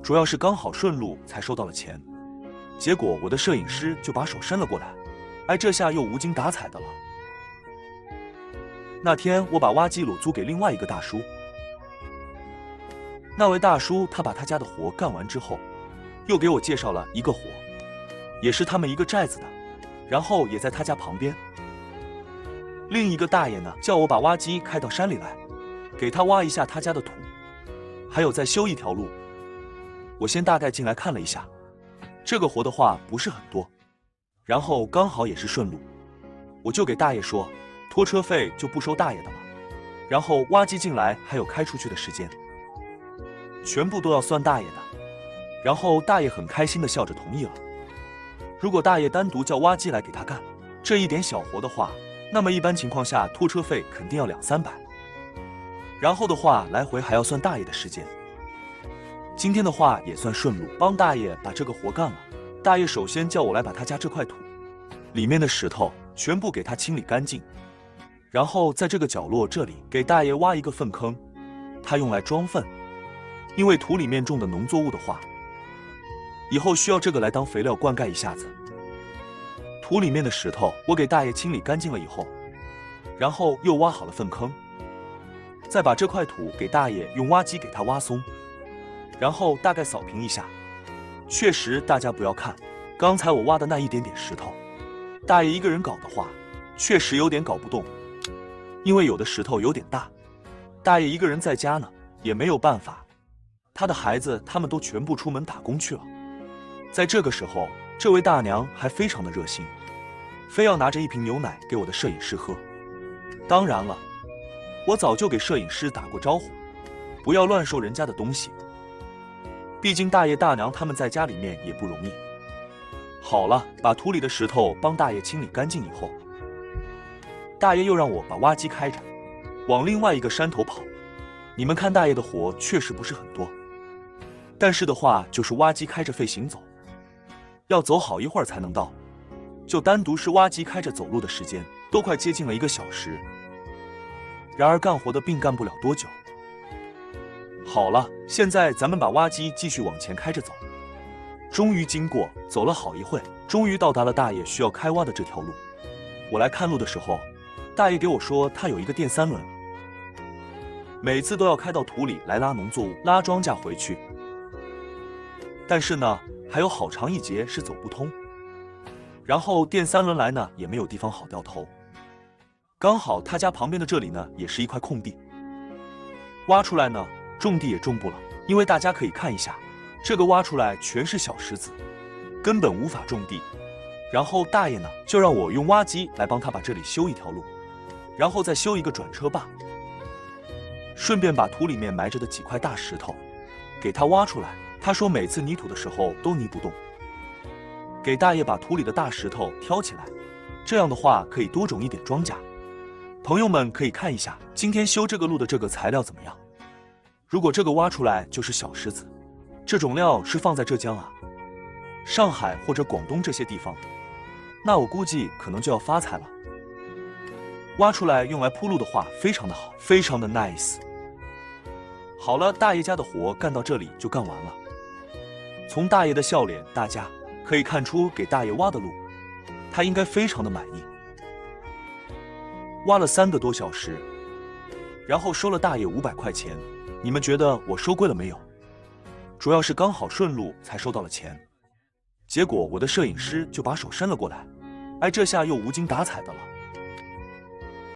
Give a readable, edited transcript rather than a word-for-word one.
主要是刚好顺路才收到了钱，结果我的摄影师就把手伸了过来，哎，这下又无精打采的了。那天我把挖机裸租给另外一个大叔，那位大叔他把他家的活干完之后，又给我介绍了一个活，也是他们一个寨子的，然后也在他家旁边。另一个大爷呢，叫我把挖机开到山里来，给他挖一下他家的土，还有再修一条路。我先大概进来看了一下，这个活的话不是很多，然后刚好也是顺路，我就给大爷说，拖车费就不收大爷的了，然后挖机进来还有开出去的时间，全部都要算大爷的。然后大爷很开心的笑着同意了。如果大爷单独叫挖机来给他干这一点小活的话，那么一般情况下拖车费肯定要200-300，然后的话来回还要算大爷的时间。今天的话也算顺路，帮大爷把这个活干了。大爷首先叫我来把他家这块土里面的石头全部给他清理干净，然后在这个角落这里给大爷挖一个粪坑，他用来装粪，因为土里面种的农作物的话，以后需要这个来当肥料灌溉一下子。土里面的石头我给大爷清理干净了以后，然后又挖好了粪坑，再把这块土给大爷用挖机给他挖松，然后大概扫平一下。确实大家不要看刚才我挖的那一点点石头，大爷一个人搞的话确实有点搞不动，因为有的石头有点大，大爷一个人在家呢也没有办法，他的孩子他们都全部出门打工去了。在这个时候，这位大娘还非常的热心，非要拿着一瓶牛奶给我的摄影师喝。当然了，我早就给摄影师打过招呼，不要乱收人家的东西，毕竟大爷大娘他们在家里面也不容易。好了，把土里的石头帮大爷清理干净以后，大爷又让我把挖机开着往另外一个山头跑。你们看大爷的活确实不是很多，但是的话就是挖机开着费行走，要走好一会儿才能到，就单独是挖机开着走路的时间都快接近了1个小时。然而干活的并干不了多久。好了，现在咱们把挖机继续往前开着走。终于走了好一会，终于到达了大爷需要开挖的这条路。我来看路的时候，大爷给我说他有一个电3轮，每次都要开到土里来拉农作物、拉庄稼回去，但是呢还有好长一截是走不通，然后电3轮来呢也没有地方好掉头。刚好他家旁边的这里呢也是一块空地，挖出来呢种地也种不了，因为大家可以看一下，这个挖出来全是小石子，根本无法种地。然后大爷呢就让我用挖机来帮他把这里修一条路，然后再修一个转车坝，顺便把土里面埋着的几块大石头给他挖出来。他说每次泥土的时候都泥不动，给大爷把土里的大石头挑起来，这样的话可以多种一点庄稼。朋友们可以看一下今天修这个路的这个材料怎么样。如果这个挖出来就是小石子，这种料是放在浙江啊、上海或者广东这些地方，那我估计可能就要发财了。挖出来用来铺路的话非常的好，非常的 nice。 好了，大爷家的活干到这里就干完了。从大爷的笑脸，大家可以看出给大爷挖的路他应该非常的满意。挖了3个多小时，然后收了大爷500块钱。你们觉得我收贵了没有？主要是刚好顺路才收到了钱，结果我的摄影师就把手伸了过来，哎，这下又无精打采的了。